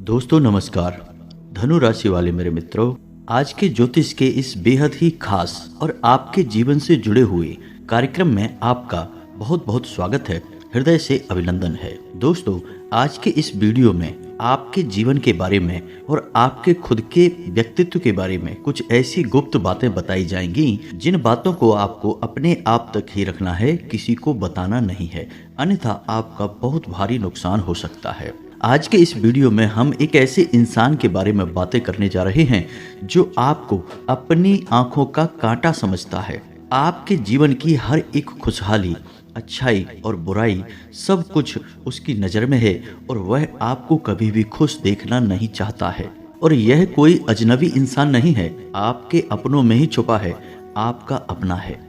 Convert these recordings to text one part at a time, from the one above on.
दोस्तों नमस्कार। धनु राशि वाले मेरे मित्रों, आज के ज्योतिष के इस बेहद ही खास और आपके जीवन से जुड़े हुए कार्यक्रम में आपका बहुत बहुत स्वागत है, हृदय से अभिनंदन है। दोस्तों, आज के इस वीडियो में आपके जीवन के बारे में और आपके खुद के व्यक्तित्व के बारे में कुछ ऐसी गुप्त बातें बताई जाएंगी जिन बातों को आपको अपने आप तक ही रखना है, किसी को बताना नहीं है, अन्यथा आपका बहुत भारी नुकसान हो सकता है। आज के इस वीडियो में हम एक ऐसे इंसान के बारे में बातें करने जा रहे हैं जो आपको अपनी आंखों का कांटा समझता है। आपके जीवन की हर एक खुशहाली, अच्छाई और बुराई सब कुछ उसकी नज़र में है और वह आपको कभी भी खुश देखना नहीं चाहता है। और यह कोई अजनबी इंसान नहीं है, आपके अपनों में ही छुपा है, आपका अपना है।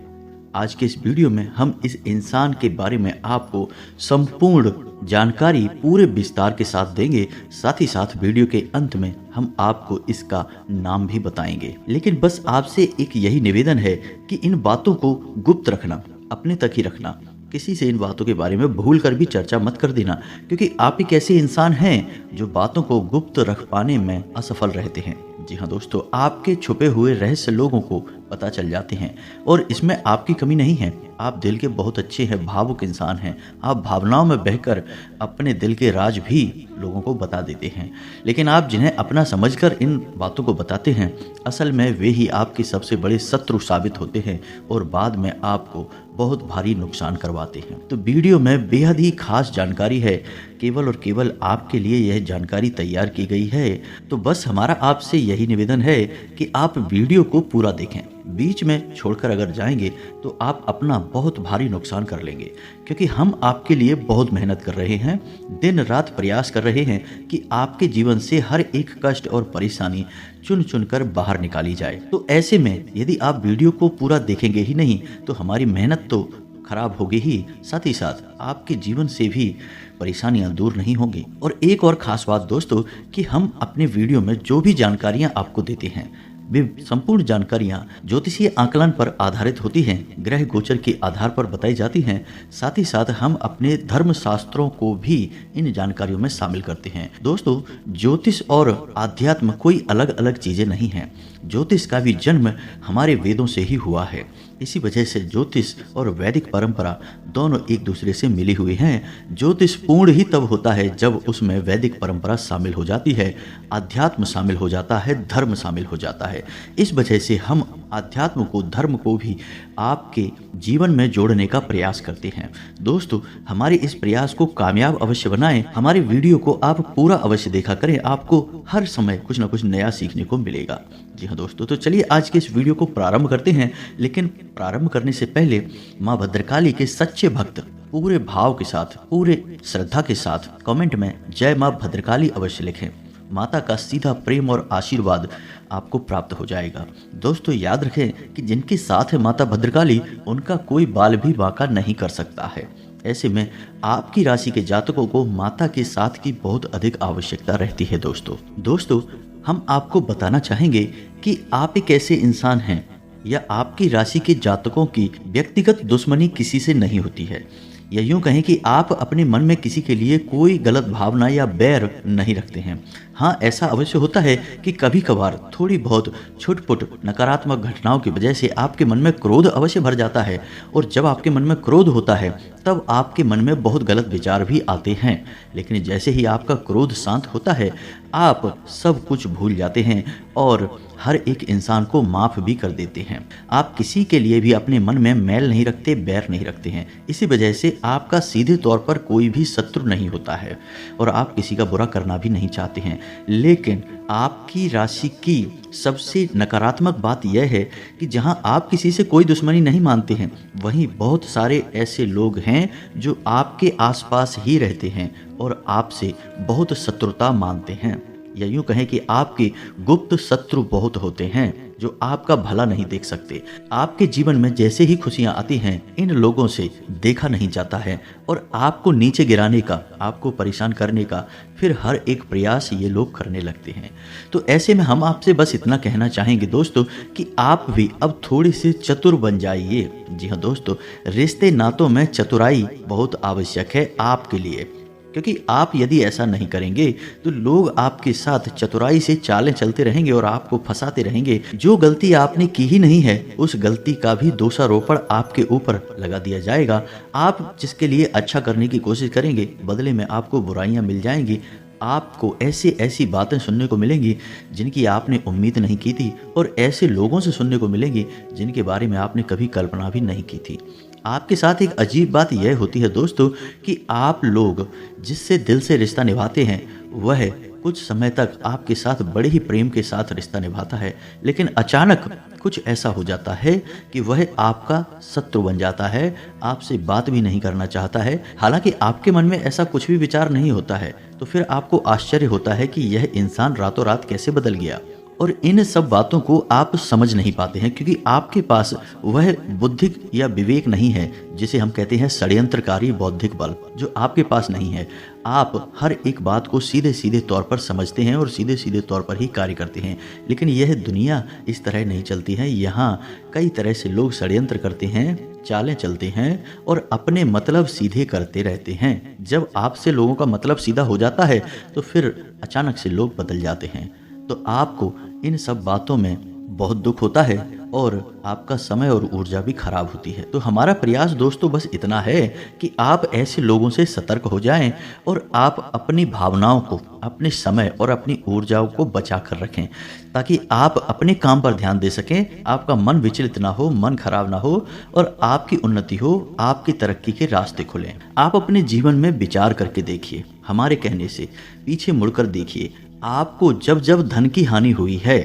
आज के इस वीडियो में हम इस इंसान के बारे में आपको संपूर्ण जानकारी पूरे विस्तार के साथ देंगे। साथ ही साथ वीडियो के अंत में हम आपको इसका नाम भी बताएंगे। लेकिन बस आपसे एक यही निवेदन है कि इन बातों को गुप्त रखना, अपने तक ही रखना। किसी से इन बातों के बारे में भूल कर भी चर्चा मत कर देना, क्योंकि आप एक ऐसे इंसान हैं जो बातों को गुप्त रख पाने में असफल रहते हैं। जी हाँ दोस्तों, आपके छुपे हुए रहस्य लोगों को पता चल जाते हैं और इसमें आपकी कमी नहीं है। आप दिल के बहुत अच्छे हैं, भावुक इंसान हैं। आप भावनाओं में बहकर अपने दिल के राज भी लोगों को बता देते हैं। लेकिन आप जिन्हें अपना समझकर इन बातों को बताते हैं, असल में वे ही आपके सबसे बड़े शत्रु साबित होते हैं और बाद में आपको बहुत भारी नुकसान करवाते हैं। तो वीडियो में बेहद ही खास जानकारी है, केवल और केवल आपके लिए यह जानकारी तैयार की गई है। तो बस हमारा आपसे यही निवेदन है कि आप वीडियो को पूरा देखें। बीच में छोड़कर अगर जाएंगे तो आप अपना बहुत भारी नुकसान कर लेंगे, क्योंकि हम आपके लिए बहुत मेहनत कर रहे हैं, दिन रात प्रयास कर रहे हैं कि आपके जीवन से हर एक कष्ट और परेशानी चुन चुन कर बाहर निकाली जाए। तो ऐसे में यदि आप वीडियो को पूरा देखेंगे ही नहीं तो हमारी मेहनत तो खराब होगी ही, साथ ही साथ आपके जीवन से भी परेशानियां दूर नहीं होंगी। और एक और खास बात दोस्तों, कि हम अपने वीडियो में जो भी जानकारियां आपको देते हैं वे संपूर्ण जानकारियां ज्योतिषीय आकलन पर आधारित होती हैं, ग्रह गोचर के आधार पर बताई जाती हैं। साथ ही साथ हम अपने धर्म शास्त्रों को भी इन जानकारियों में शामिल करते हैं। दोस्तों, ज्योतिष और आध्यात्म कोई अलग अलग चीजें नहीं हैं। ज्योतिष का भी जन्म हमारे वेदों से ही हुआ है। इसी वजह से ज्योतिष और वैदिक परंपरा दोनों एक दूसरे से मिली हुई हैं। ज्योतिष पूर्ण ही तब होता है जब उसमें वैदिक परंपरा शामिल हो जाती है, अध्यात्म शामिल हो जाता है, धर्म शामिल हो जाता है। इस वजह से हम अध्यात्म को, धर्म को भी आपके जीवन में जोड़ने का प्रयास करते हैं। दोस्तों, हमारे इस प्रयास को कामयाब अवश्य बनाएं। हमारे वीडियो को आप पूरा अवश्य देखा करें, आपको हर समय कुछ ना कुछ नया सीखने को मिलेगा। जी हाँ दोस्तों, तो चलिए आज के इस वीडियो को प्रारंभ करते हैं। लेकिन प्रारंभ करने से पहले माँ भद्रकाली के सच्चे भक्त पूरे भाव के साथ, पूरे श्रद्धा के साथ कमेंट में जय माँ भद्रकाली अवश्य लिखें। माता का सीधा प्रेम और आशीर्वाद आपको प्राप्त हो जाएगा। दोस्तों, याद रखें कि जिनके साथ है माता भद्रकाली, उनका कोई बाल भी बांका नहीं कर सकता है। ऐसे में आपकी राशि के जातकों को माता के साथ की बहुत अधिक आवश्यकता रहती है। दोस्तों, हम आपको बताना चाहेंगे कि आप एक ऐसे इंसान हैं या आपकी राशि के जातकों की व्यक्तिगत दुश्मनी किसी से नहीं होती है, या यूं कहें कि आप अपने मन में किसी के लिए कोई गलत भावना या बैर नहीं रखते हैं। हाँ, ऐसा अवश्य होता है कि कभी कभार थोड़ी बहुत छुटपुट नकारात्मक घटनाओं की वजह से आपके मन में क्रोध अवश्य भर जाता है, और जब आपके मन में क्रोध होता है तब आपके मन में बहुत गलत विचार भी आते हैं। लेकिन जैसे ही आपका क्रोध शांत होता है, आप सब कुछ भूल जाते हैं और हर एक इंसान को माफ भी कर देते हैं। आप किसी के लिए भी अपने मन में मैल नहीं रखते, बैर नहीं रखते हैं। इसी वजह से आपका सीधे तौर पर कोई भी शत्रु नहीं होता है और आप किसी का बुरा करना भी नहीं चाहते हैं। लेकिन आपकी राशि की सबसे नकारात्मक बात यह है कि जहां आप किसी से कोई दुश्मनी नहीं मानते हैं, वहीं बहुत सारे ऐसे लोग हैं जो आपके आसपास ही रहते हैं और आपसे बहुत शत्रुता मानते हैं, या यूं कहें कि आपके गुप्त शत्रु बहुत होते हैं जो आपका भला नहीं देख सकते। आपके जीवन में जैसे ही खुशियां आती हैं, इन लोगों से देखा नहीं जाता है और आपको नीचे गिराने का, आपको परेशान करने का फिर हर एक प्रयास ये लोग करने लगते हैं। तो ऐसे में हम आपसे बस इतना कहना चाहेंगे दोस्तों कि आप भी अब थोड़े से चतुर बन जाइए। जी हाँ दोस्तों, रिश्ते नातों में चतुराई बहुत आवश्यक है आपके लिए, क्योंकि आप यदि ऐसा नहीं करेंगे तो लोग आपके साथ चतुराई से चालें चलते रहेंगे और आपको फंसाते रहेंगे। जो गलती आपने की ही नहीं है उस गलती का भी दोषारोपण आपके ऊपर लगा दिया जाएगा। आप जिसके लिए अच्छा करने की कोशिश करेंगे बदले में आपको बुराइयां मिल जाएंगी। आपको ऐसी ऐसी बातें सुनने को मिलेंगी जिनकी आपने उम्मीद नहीं की थी और ऐसे लोगों से सुनने को मिलेंगी जिनके बारे में आपने कभी कल्पना भी नहीं की थी। आपके साथ एक अजीब बात यह होती है दोस्तों कि आप लोग जिससे दिल से रिश्ता निभाते हैं वह कुछ समय तक आपके साथ बड़े ही प्रेम के साथ रिश्ता निभाता है, लेकिन अचानक कुछ ऐसा हो जाता है कि वह आपका शत्रु बन जाता है, आपसे बात भी नहीं करना चाहता है। हालांकि आपके मन में ऐसा कुछ भी विचार नहीं होता है, तो फिर आपको आश्चर्य होता है कि यह इंसान रातों रात कैसे बदल गया। और इन सब बातों को आप समझ नहीं पाते हैं क्योंकि आपके पास वह बुद्धि या विवेक नहीं है जिसे हम कहते हैं षड्यंत्रकारी बौद्धिक बल, जो आपके पास नहीं है। आप हर एक बात को सीधे सीधे तौर पर समझते हैं और सीधे सीधे तौर पर ही कार्य करते हैं, लेकिन यह दुनिया इस तरह नहीं चलती है। यहाँ कई तरह से लोग षड्यंत्र करते हैं, चालें चलते हैं और अपने मतलब सीधे करते रहते हैं। जब आपसे लोगों का मतलब सीधा हो जाता है तो फिर अचानक से लोग बदल जाते हैं। तो आपको इन सब बातों में बहुत दुख होता है और आपका समय और ऊर्जा भी खराब होती है। तो हमारा प्रयास दोस्तों बस इतना है कि आप ऐसे लोगों से सतर्क हो जाएं और आप अपनी भावनाओं को, अपने समय और अपनी ऊर्जाओं को बचा कर रखें ताकि आप अपने काम पर ध्यान दे सकें, आपका मन विचलित ना हो, मन खराब ना हो और आपकी उन्नति हो, आपकी तरक्की के रास्ते खुलें। आप अपने जीवन में विचार करके देखिए, हमारे कहने से पीछे मुड़कर देखिए। आपको जब जब धन की हानि हुई है,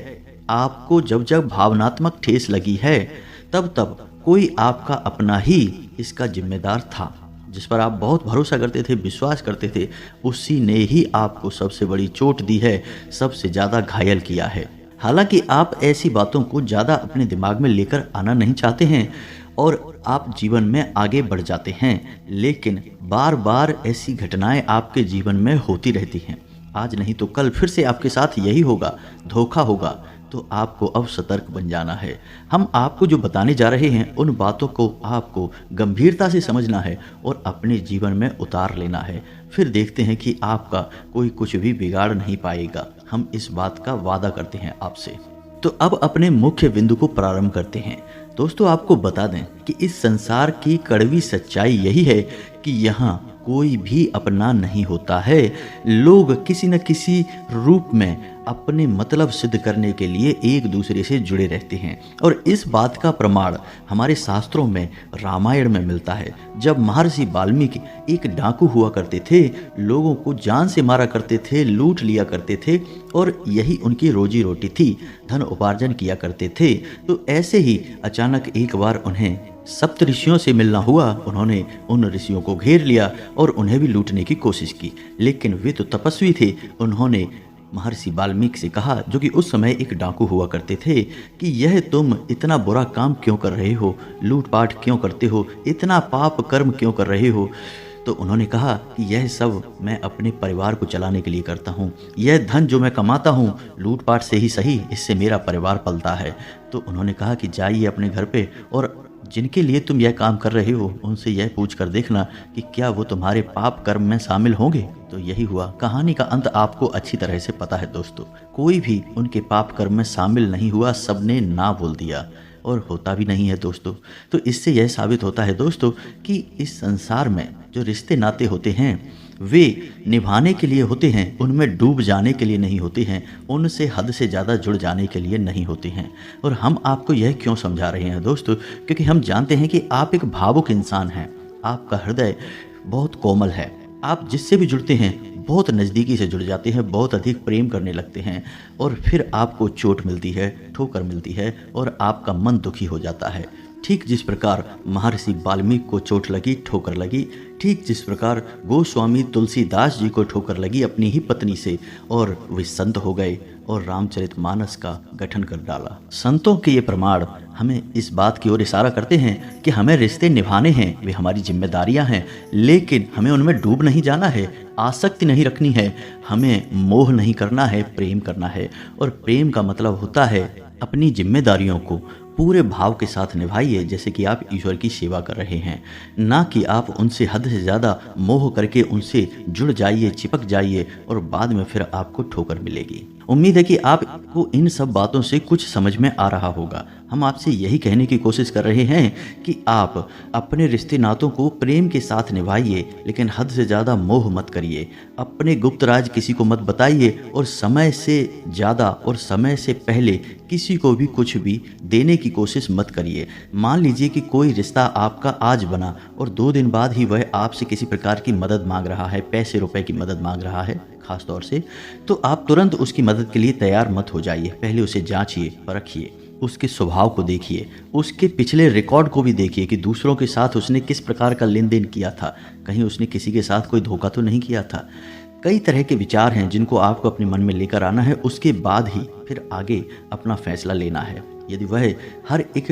आपको जब जब भावनात्मक ठेस लगी है, तब तब कोई आपका अपना ही इसका जिम्मेदार था। जिस पर आप बहुत भरोसा करते थे, विश्वास करते थे, उसी ने ही आपको सबसे बड़ी चोट दी है, सबसे ज़्यादा घायल किया है। हालांकि आप ऐसी बातों को ज़्यादा अपने दिमाग में लेकर आना नहीं चाहते हैं और आप जीवन में आगे बढ़ जाते हैं, लेकिन बार बार ऐसी घटनाएं आपके जीवन में होती रहती हैं। आज नहीं तो कल फिर से आपके साथ यही होगा, धोखा होगा। तो आपको अब सतर्क बन जाना है। हम आपको जो बताने जा रहे हैं उन बातों को आपको गंभीरता से समझना है और अपने जीवन में उतार लेना है। फिर देखते हैं कि आपका कोई कुछ भी बिगाड़ नहीं पाएगा। हम इस बात का वादा करते हैं आपसे। तो अब अपने मुख्य बिंदु को प्रारंभ करते हैं। दोस्तों आपको बता दें कि इस संसार की कड़वी सच्चाई यही है कि यहाँ कोई भी अपना नहीं होता है। लोग किसी न किसी रूप में अपने मतलब सिद्ध करने के लिए एक दूसरे से जुड़े रहते हैं और इस बात का प्रमाण हमारे शास्त्रों में रामायण में मिलता है। जब महर्षि वाल्मीकि एक डाकू हुआ करते थे, लोगों को जान से मारा करते थे, लूट लिया करते थे और यही उनकी रोजी रोटी थी, धन उपार्जन किया करते थे। तो ऐसे ही अचानक एक बार उन्हें सप्त ऋषियों से मिलना हुआ। उन्होंने उन ऋषियों को घेर लिया और उन्हें भी लूटने की कोशिश की, लेकिन वे तो तपस्वी थे। उन्होंने महर्षि वाल्मीकि से कहा, जो कि उस समय एक डाकू हुआ करते थे, कि यह तुम इतना बुरा काम क्यों कर रहे हो, लूटपाट क्यों करते हो, इतना पाप कर्म क्यों कर रहे हो। तो उन्होंने कहा कि यह सब मैं अपने परिवार को चलाने के लिए करता हूँ, यह धन जो मैं कमाता हूँ लूटपाट से ही सही, इससे मेरा परिवार पलता है। तो उन्होंने कहा कि जाइए अपने घर पे और जिनके लिए तुम यह काम कर रहे हो उनसे यह पूछ कर देखना कि क्या वो तुम्हारे पाप कर्म में शामिल होंगे। तो यही हुआ। कहानी का अंत आपको अच्छी तरह से पता है दोस्तों। कोई भी उनके पाप कर्म में शामिल नहीं हुआ, सबने ना बोल दिया और होता भी नहीं है दोस्तों। तो इससे यह साबित होता है दोस्तों कि इस संसार में जो रिश्ते नाते होते हैं वे निभाने के लिए होते हैं, उनमें डूब जाने के लिए नहीं होते हैं, उनसे हद से ज़्यादा जुड़ जाने के लिए नहीं होते हैं। और हम आपको यह क्यों समझा रहे हैं दोस्तों, क्योंकि हम जानते हैं कि आप एक भावुक इंसान हैं, आपका हृदय बहुत कोमल है, आप जिससे भी जुड़ते हैं बहुत नज़दीकी से जुड़ जाते हैं, बहुत अधिक प्रेम करने लगते हैं और फिर आपको चोट मिलती है, ठोकर मिलती है और आपका मन दुखी हो जाता है। ठीक जिस प्रकार महर्षि वाल्मीकि को चोट लगी, ठोकर लगी, ठीक जिस प्रकार गोस्वामी तुलसीदास जी को ठोकर लगी अपनी ही पत्नी से और वे संत हो गए और रामचरितमानस का गठन कर डाला। संतों के ये प्रमाण हमें इस बात की ओर इशारा करते हैं कि हमें रिश्ते निभाने हैं, वे हमारी जिम्मेदारियां हैं, लेकिन हमें उनमें डूब नहीं जाना है, आसक्ति नहीं रखनी है, हमें मोह नहीं करना है, प्रेम करना है। और प्रेम का मतलब होता है अपनी जिम्मेदारियों को पूरे भाव के साथ निभाइए, जैसे कि आप ईश्वर की सेवा कर रहे हैं, ना कि आप उनसे हद से ज़्यादा मोह करके उनसे जुड़ जाइए, चिपक जाइए और बाद में फिर आपको ठोकर मिलेगी। उम्मीद है कि आपको इन सब बातों से कुछ समझ में आ रहा होगा। हम आपसे यही कहने की कोशिश कर रहे हैं कि आप अपने रिश्ते नातों को प्रेम के साथ निभाइए, लेकिन हद से ज़्यादा मोह मत करिए। अपने गुप्त राज किसी को मत बताइए और समय से ज़्यादा और समय से पहले किसी को भी कुछ भी देने की कोशिश मत करिए। मान लीजिए कि कोई रिश्ता आपका आज बना और 2 दिन बाद ही वह आपसे किसी प्रकार की मदद मांग रहा है, पैसे रुपए की मदद मांग रहा है खास तौर से, तो आप तुरंत उसकी मदद के लिए तैयार मत हो जाइए। पहले उसे जांचिए, परखिए, उसके स्वभाव को देखिए, उसके पिछले रिकॉर्ड को भी देखिए कि दूसरों के साथ उसने किस प्रकार का लेन देन किया था, कहीं उसने किसी के साथ कोई धोखा तो नहीं किया था। कई तरह के विचार हैं जिनको आपको अपने मन में लेकर आना है, उसके बाद ही फिर आगे अपना फैसला लेना है। यदि वह हर एक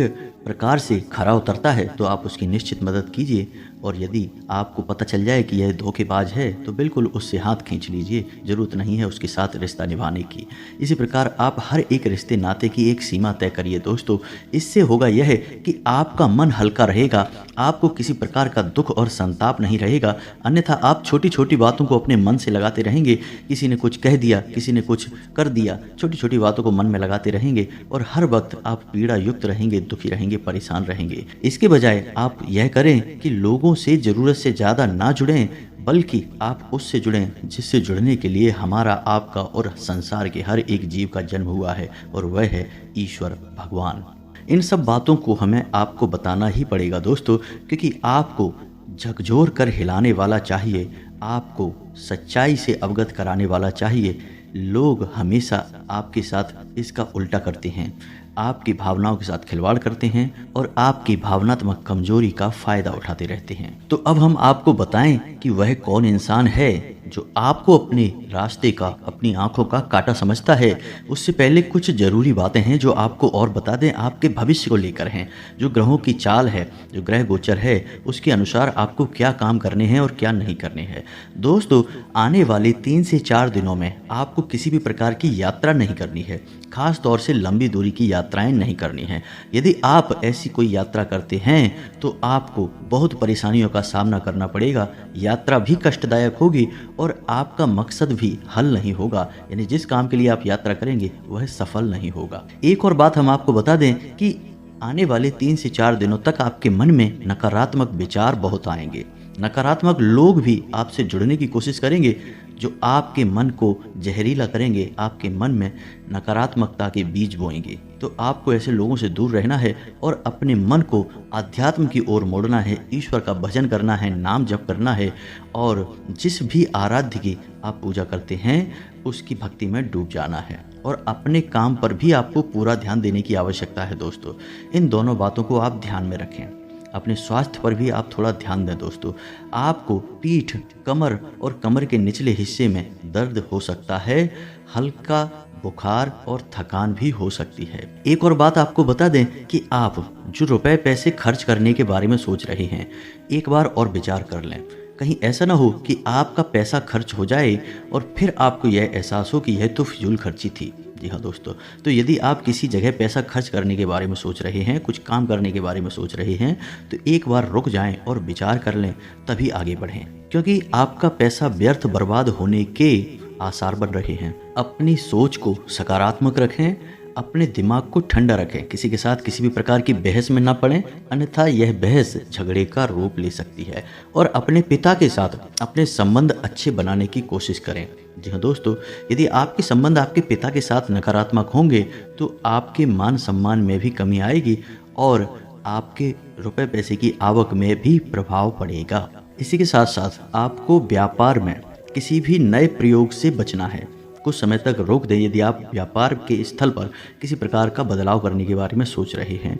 प्रकार से खरा उतरता है तो आप उसकी निश्चित मदद कीजिए, और यदि आपको पता चल जाए कि यह धोखेबाज है तो बिल्कुल उससे हाथ खींच लीजिए, ज़रूरत नहीं है उसके साथ रिश्ता निभाने की। इसी प्रकार आप हर एक रिश्ते नाते की एक सीमा तय करिए दोस्तों। इससे होगा यह कि आपका मन हल्का रहेगा, आपको किसी प्रकार का दुख और संताप नहीं रहेगा। अन्यथा आप छोटी छोटी बातों को अपने मन से लगाते रहेंगे, किसी ने कुछ कह दिया, किसी ने कुछ कर दिया, छोटी छोटी बातों को मन में लगाते रहेंगे और हर वक्त आप पीड़ा युक्त रहेंगे, दुखी रहेंगे, परेशान रहेंगे। इसके बजाय आप यह करें कि लोगों से जरूरत से ज्यादा ना जुड़ें, बल्कि आप उससे जुड़ें जिससे जुड़ने के लिए हमारा, आपका और संसार के हर एक जीव का जन्म हुआ है, और वह है ईश्वर भगवान। इन सब बातों को हमें आपको बताना ही पड़ेगा दोस्तों, क्योंकि आपको झकझोर कर हिलाने वाला चाहिए, आपको सच्चाई से अवगत कराने वाला चाहिए। लोग हमेशा आपके साथ इसका उल्टा करते हैं, आपकी भावनाओं के साथ खिलवाड़ करते हैं और आपकी भावनात्मक कमजोरी का फायदा उठाते रहते हैं। तो अब हम आपको बताएं कि वह कौन इंसान है जो आपको अपने रास्ते का, अपनी आंखों का कांटा समझता है। उससे पहले कुछ जरूरी बातें हैं जो आपको और बता दें, आपके भविष्य को लेकर हैं। जो ग्रहों की चाल है, जो ग्रह गोचर है, उसके अनुसार आपको क्या काम करने हैं और क्या नहीं करने हैं। दोस्तों, आने वाले 3 से 4 दिनों में आपको किसी भी प्रकार की यात्रा नहीं करनी है, खास तौर से लंबी दूरी की यात्राएं नहीं करनी है। यदि आप ऐसी कोई यात्रा करते हैं तो आपको बहुत परेशानियों का सामना करना पड़ेगा, यात्रा भी कष्टदायक होगी और आपका मकसद भी हल नहीं होगा, यानी जिस काम के लिए आप यात्रा करेंगे वह सफल नहीं होगा। एक और बात हम आपको बता दें कि आने वाले 3 से 4 दिनों तक आपके मन में नकारात्मक विचार बहुत आएंगे, नकारात्मक लोग भी आपसे जुड़ने की कोशिश करेंगे जो आपके मन को जहरीला करेंगे, आपके मन में नकारात्मकता के बीज बोएंगे। तो आपको ऐसे लोगों से दूर रहना है और अपने मन को आध्यात्म की ओर मोड़ना है, ईश्वर का भजन करना है, नाम जप करना है, और जिस भी आराध्य की आप पूजा करते हैं उसकी भक्ति में डूब जाना है। और अपने काम पर भी आपको पूरा ध्यान देने की आवश्यकता है दोस्तों। इन दोनों बातों को आप ध्यान में रखें। अपने स्वास्थ्य पर भी आप थोड़ा ध्यान दें दोस्तों। आपको पीठ, कमर और कमर के निचले हिस्से में दर्द हो सकता है, हल्का बुखार और थकान भी हो सकती है। एक और बात आपको बता दें कि आप जो रुपए पैसे खर्च करने के बारे में सोच रहे हैं, एक बार और विचार कर लें। कहीं ऐसा ना हो कि आपका पैसा खर्च हो जाए और फिर आपको यह एहसास हो कि यह तो फिजूल खर्ची थी। जी हाँ दोस्तों, तो यदि आप किसी जगह पैसा खर्च करने के बारे में सोच रहे हैं, कुछ काम करने के बारे में सोच रहे हैं, तो एक बार रुक जाएं और विचार कर लें, तभी आगे बढ़ें, क्योंकि आपका पैसा व्यर्थ बर्बाद होने के आसार बन रहे हैं। अपनी सोच को सकारात्मक रखें, अपने दिमाग को ठंडा रखें, किसी के साथ किसी भी प्रकार की बहस में ना पड़ें, अन्यथा यह बहस झगड़े का रूप ले सकती है। और अपने पिता के साथ अपने संबंध अच्छे बनाने की कोशिश करें। जी हाँ दोस्तों, यदि आपके संबंध आपके पिता के साथ नकारात्मक होंगे तो आपके मान सम्मान में भी कमी आएगी और आपके रुपए पैसे की आवक में भी प्रभाव पड़ेगा। इसी के साथ साथ आपको व्यापार में किसी भी नए प्रयोग से बचना है। कुछ समय तक रोक दें यदि आप व्यापार के स्थल पर किसी प्रकार का बदलाव करने के बारे में सोच रहे हैं।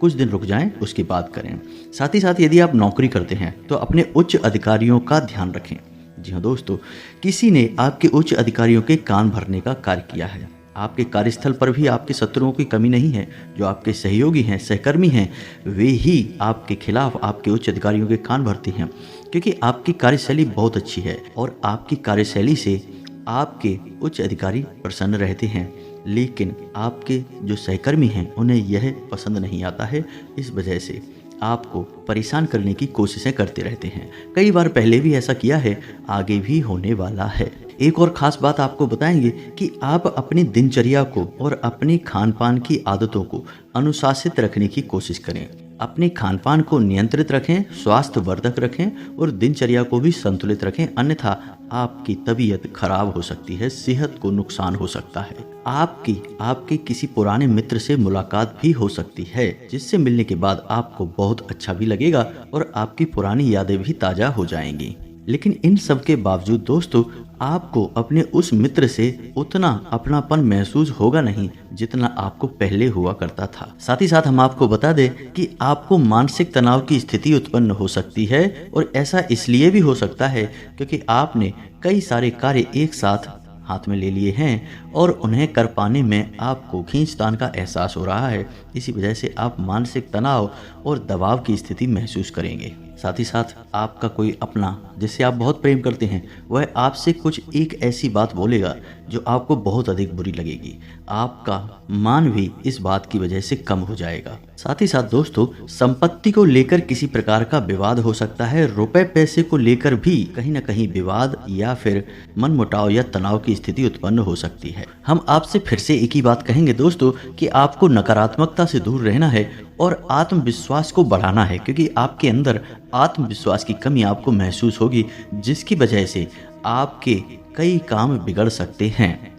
कुछ दिन रुक जाएं, उसकी बात करें। साथ ही साथ यदि आप नौकरी करते हैं तो अपने उच्च अधिकारियों का ध्यान रखें। जी हाँ दोस्तों, किसी ने आपके उच्च अधिकारियों के कान भरने का कार्य किया है। आपके कार्यस्थल पर भी आपके शत्रुओं की कमी नहीं है। जो आपके सहयोगी हैं, सहकर्मी हैं, वे ही आपके खिलाफ आपके उच्च अधिकारियों के कान भरते हैं, क्योंकि आपकी कार्यशैली बहुत अच्छी है और आपकी कार्यशैली से आपके उच्च अधिकारी प्रसन्न रहते हैं। लेकिन आपके जो सहकर्मी हैं उन्हें यह पसंद नहीं आता है। इस वजह से आपको परेशान करने की कोशिशें करते रहते हैं। कई बार पहले भी ऐसा किया है, आगे भी होने वाला है। एक और ख़ास बात आपको बताएंगे कि आप अपनी दिनचर्या को और अपनी खान पान की आदतों को अनुशासित रखने की कोशिश करें। अपने खान पान को नियंत्रित रखें, स्वास्थ्यवर्धक रखें और दिनचर्या को भी संतुलित रखें, अन्यथा आपकी तबीयत खराब हो सकती है, सेहत को नुकसान हो सकता है। आपके किसी पुराने मित्र से मुलाकात भी हो सकती है, जिससे मिलने के बाद आपको बहुत अच्छा भी लगेगा और आपकी पुरानी यादें भी ताज़ा हो जाएंगी। लेकिन इन सब के बावजूद दोस्तों, आपको अपने उस मित्र से उतना अपनापन महसूस होगा नहीं जितना आपको पहले हुआ करता था। साथ ही साथ हम आपको बता दें कि आपको मानसिक तनाव की स्थिति उत्पन्न हो सकती है, और ऐसा इसलिए भी हो सकता है क्योंकि आपने कई सारे कार्य एक साथ हाथ में ले लिए हैं और उन्हें कर पाने में आपको खींचतान का एहसास हो रहा है। इसी वजह से आप मानसिक तनाव और दबाव की स्थिति महसूस करेंगे। साथ ही साथ आपका कोई अपना जिससे आप बहुत प्रेम करते हैं, वह आपसे कुछ एक ऐसी बात बोलेगा जो आपको बहुत अधिक बुरी लगेगी। आपका मान भी इस बात की वजह से कम हो जाएगा। साथ ही साथ दोस्तों, संपत्ति को लेकर किसी प्रकार का विवाद हो सकता है। रुपए पैसे को लेकर भी कहीं न कहीं विवाद या फिर मनमुटाव या तनाव की स्थिति उत्पन्न हो सकती है। हम आपसे फिर से एक ही बात कहेंगे दोस्तों कि आपको नकारात्मकता से दूर रहना है और आत्मविश्वास को बढ़ाना है, क्योंकि आपके अंदर आत्मविश्वास की कमी आपको महसूस होगी, जिसकी वजह से आपके कई काम बिगड़ सकते हैं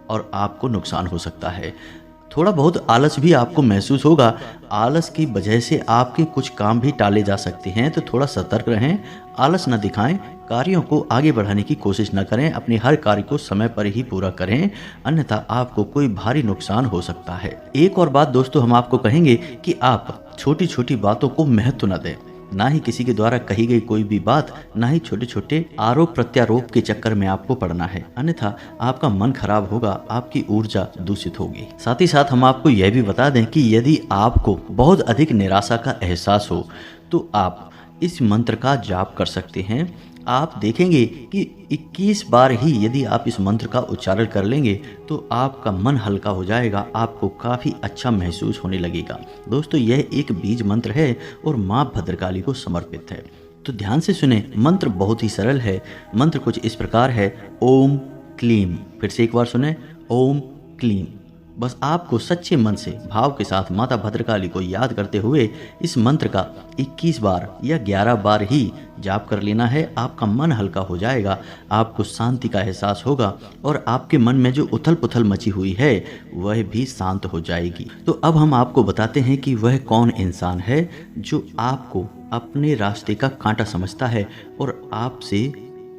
और आपको नुकसान हो सकता है। थोड़ा बहुत आलस भी आपको महसूस होगा। आलस की वजह से आपके कुछ काम भी टाले जा सकते हैं, तो थोड़ा सतर्क रहें, आलस न दिखाएं, कार्यों को आगे बढ़ाने की कोशिश न करें, अपने हर कार्य को समय पर ही पूरा करें, अन्यथा आपको कोई भारी नुकसान हो सकता है। एक और बात दोस्तों, हम आपको कहेंगे कि आप छोटी छोटी बातों को महत्व न दें, ना ही किसी के द्वारा कही गई कोई भी बात, ना ही छोटे छोटे आरोप प्रत्यारोप के चक्कर में आपको पड़ना है, अन्यथा आपका मन खराब होगा, आपकी ऊर्जा दूषित होगी। साथ ही साथ हम आपको यह भी बता दें कि यदि आपको बहुत अधिक निराशा का एहसास हो तो आप इस मंत्र का जाप कर सकते हैं। आप देखेंगे कि 21 बार ही यदि आप इस मंत्र का उच्चारण कर लेंगे तो आपका मन हल्का हो जाएगा, आपको काफ़ी अच्छा महसूस होने लगेगा। दोस्तों, यह एक बीज मंत्र है और माँ भद्रकाली को समर्पित है, तो ध्यान से सुने। मंत्र बहुत ही सरल है। मंत्र कुछ इस प्रकार है, ओम क्लीम। फिर से एक बार सुने, ओम क्लीम। बस आपको सच्चे मन से भाव के साथ माता भद्रकाली को याद करते हुए इस मंत्र का 21 बार या 11 बार ही जाप कर लेना है। आपका मन हल्का हो जाएगा, आपको शांति का एहसास होगा और आपके मन में जो उथल पुथल मची हुई है वह भी शांत हो जाएगी। तो अब हम आपको बताते हैं कि वह कौन इंसान है जो आपको अपने रास्ते का कांटा समझता है और आपसे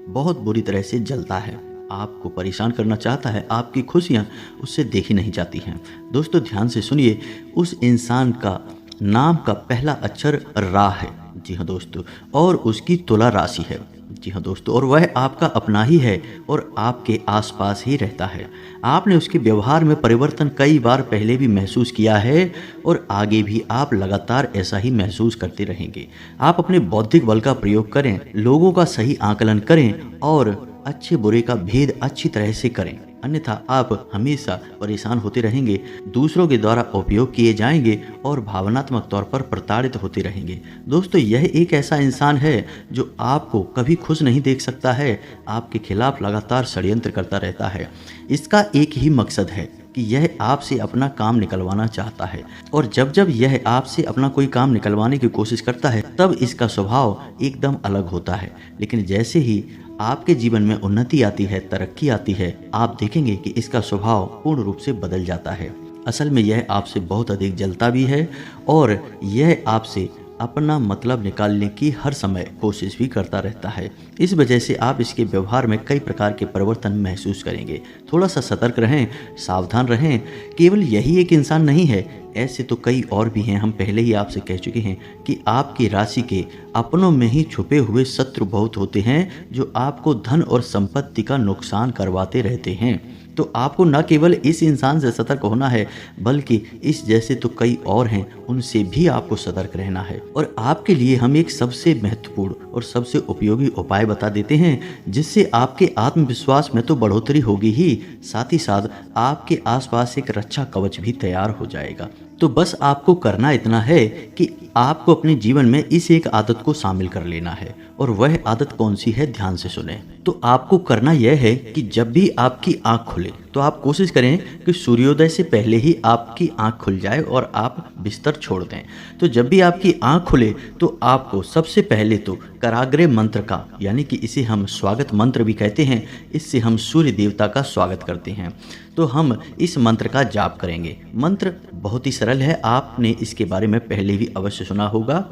बहुत बुरी तरह से जलता है, आपको परेशान करना चाहता है, आपकी खुशियां उससे देखी नहीं जाती हैं। दोस्तों, ध्यान से सुनिए, उस इंसान का नाम का पहला अक्षर रा है। जी हाँ दोस्तों, और उसकी तुला राशि है। जी हाँ दोस्तों, और वह आपका अपना ही है और आपके आसपास ही रहता है। आपने उसके व्यवहार में परिवर्तन कई बार पहले भी महसूस किया है और आगे भी आप लगातार ऐसा ही महसूस करते रहेंगे। आप अपने बौद्धिक बल का प्रयोग करें, लोगों का सही आकलन करें और अच्छे बुरे का भेद अच्छी तरह से करें, अन्यथा आप हमेशा परेशान होते रहेंगे, दूसरों के द्वारा उपयोग किए जाएंगे और भावनात्मक तौर पर प्रताड़ित होते रहेंगे। दोस्तों, यह एक ऐसा इंसान है जो आपको कभी खुश नहीं देख सकता है, आपके खिलाफ लगातार षड्यंत्र करता रहता है। इसका एक ही मकसद है कि यह आपसे अपना काम निकलवाना चाहता है, और जब जब यह आपसे अपना कोई काम निकलवाने की कोशिश करता है तब इसका स्वभाव एकदम अलग होता है। लेकिन जैसे ही आपके जीवन में उन्नति आती है, तरक्की आती है, आप देखेंगे कि इसका स्वभाव पूर्ण रूप से बदल जाता है। असल में यह आपसे बहुत अधिक जलता भी है और यह आपसे अपना मतलब निकालने की हर समय कोशिश भी करता रहता है। इस वजह से आप इसके व्यवहार में कई प्रकार के परिवर्तन महसूस करेंगे। थोड़ा सा सतर्क रहें, सावधान रहें। केवल यही एक इंसान नहीं है, ऐसे तो कई और भी हैं। हम पहले ही आपसे कह चुके हैं कि आपकी राशि के अपनों में ही छुपे हुए शत्रु बहुत होते हैं जो आपको धन और संपत्ति का नुकसान करवाते रहते हैं। तो आपको न केवल इस इंसान से सतर्क होना है, बल्कि इस जैसे तो कई और हैं, उनसे भी आपको सतर्क रहना है। और आपके लिए हम एक सबसे महत्वपूर्ण और सबसे उपयोगी उपाय बता देते हैं, जिससे आपके आत्मविश्वास में तो बढ़ोतरी होगी ही, साथ ही साथ आपके आसपास एक रक्षा कवच भी तैयार हो जाएगा। तो बस आपको करना इतना है कि आपको अपने जीवन में इस एक आदत को शामिल कर लेना है। और वह आदत कौन सी है, ध्यान से सुने। तो आपको करना यह है कि जब भी आपकी आंख खुले तो आप कोशिश करें कि सूर्योदय से पहले ही आपकी आंख खुल जाए और आप बिस्तर छोड़ दें। तो जब भी आपकी आंख खुले तो आपको सबसे पहले तो कराग्रे मंत्र का, यानी कि इसे हम स्वागत मंत्र भी कहते हैं, इससे हम सूर्य देवता का स्वागत करते हैं। तो हम इस मंत्र का जाप करेंगे। मंत्र बहुत ही सरल है, आपने इसके बारे में पहले भी अवश्य सुना होगा।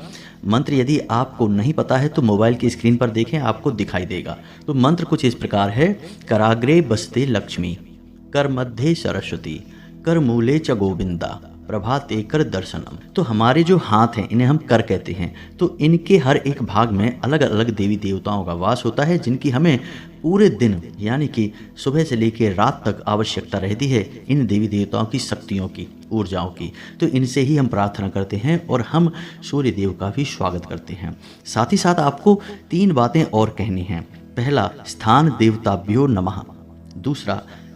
मंत्र यदि आपको नहीं पता है तो मोबाइल की स्क्रीन पर देखें, आपको दिखाई देगा। तो मंत्र कुछ इस प्रकार है। कराग्रे बसते लक्ष्मी, कर मध्य सरस्वती, कर मूले च गोविंदा, प्रभाते कर दर्शनम। तो हमारे जो हाथ हैं इन्हें हम कर कहते हैं। तो इनके हर एक भाग में अलग अलग देवी देवताओं का वास होता है, जिनकी हमें पूरे दिन यानी कि सुबह से लेकर रात तक आवश्यकता रहती है इन देवी देवताओं की शक्तियों की, ऊर्जाओं की। तो इनसे ही हम प्रार्थना करते हैं और हम सूर्य देव का भी स्वागत करते हैं। साथ ही साथ आपको 3 बातें और कहनी हैं। पहला, स्थान देवताभ्यो नमः। दूसरा,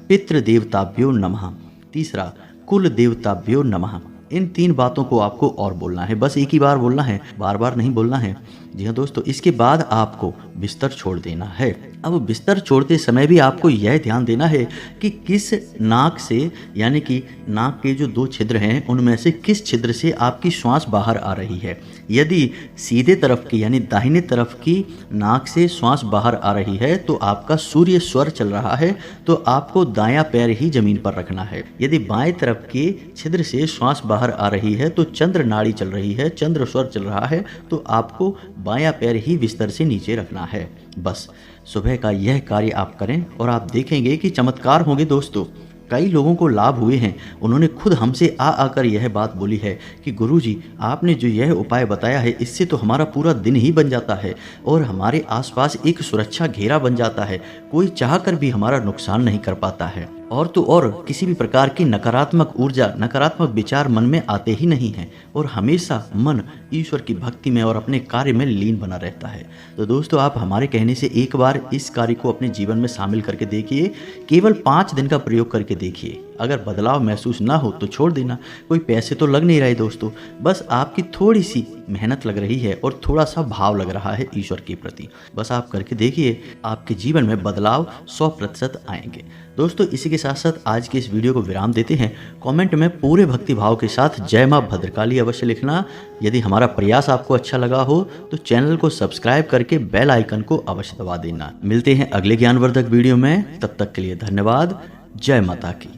पितृ देवताभ्यो नमः। तीसरा, कुल देवताभ्यो नमः। इन 3 बातों को आपको और बोलना है, बस एक ही बार बोलना है, बार बार नहीं बोलना है। जी हाँ दोस्तों, इसके बाद आपको बिस्तर छोड़ देना है। अब बिस्तर छोड़ते समय भी आपको यह ध्यान देना है कि किस नाक से, यानी कि नाक के जो 2 छिद्र हैं उनमें से किस छिद्र से आपकी श्वास बाहर आ रही है। यदि सीधे तरफ की यानी दाहिने तरफ की नाक से श्वास बाहर आ रही है तो आपका सूर्य स्वर चल रहा है, तो आपको दायां पैर ही जमीन पर रखना है। यदि बाएं तरफ के छिद्र से श्वास बाहर आ रही है तो चंद्र नाड़ी चल रही है, चंद्र स्वर चल रहा है, तो आपको बायां पैर ही बिस्तर से नीचे रखना है। बस सुबह का यह कार्य आप करें और आप देखेंगे कि चमत्कार होंगे दोस्तों। कई लोगों को लाभ हुए हैं, उन्होंने खुद हमसे आकर यह बात बोली है कि गुरुजी आपने जो यह उपाय बताया है इससे तो हमारा पूरा दिन ही बन जाता है और हमारे आसपास एक सुरक्षा घेरा बन जाता है, कोई चाहकर भी हमारा नुकसान नहीं कर पाता है। और तो और किसी भी प्रकार की नकारात्मक ऊर्जा, नकारात्मक विचार मन में आते ही नहीं हैं और हमेशा मन ईश्वर की भक्ति में और अपने कार्य में लीन बना रहता है। तो दोस्तों, आप हमारे कहने से एक बार इस कार्य को अपने जीवन में शामिल करके देखिए। केवल 5 दिन का प्रयोग करके देखिए। अगर बदलाव महसूस ना हो तो छोड़ देना, कोई पैसे तो लग नहीं रहे दोस्तों, बस आपकी थोड़ी सी मेहनत लग रही है और थोड़ा सा भाव लग रहा है ईश्वर के प्रति। बस आप करके देखिए, आपके जीवन में बदलाव 100% आएंगे। दोस्तों, इसी के साथ साथ आज के इस वीडियो को विराम देते हैं। कमेंट में पूरे भक्ति भाव के साथ जय मां भद्रकाली अवश्य लिखना। यदि हमारा प्रयास आपको अच्छा लगा हो तो चैनल को सब्सक्राइब करके बेल आइकन को अवश्य दबा देना। मिलते हैं अगले ज्ञानवर्धक वीडियो में, तब तक के लिए धन्यवाद। जय माता की।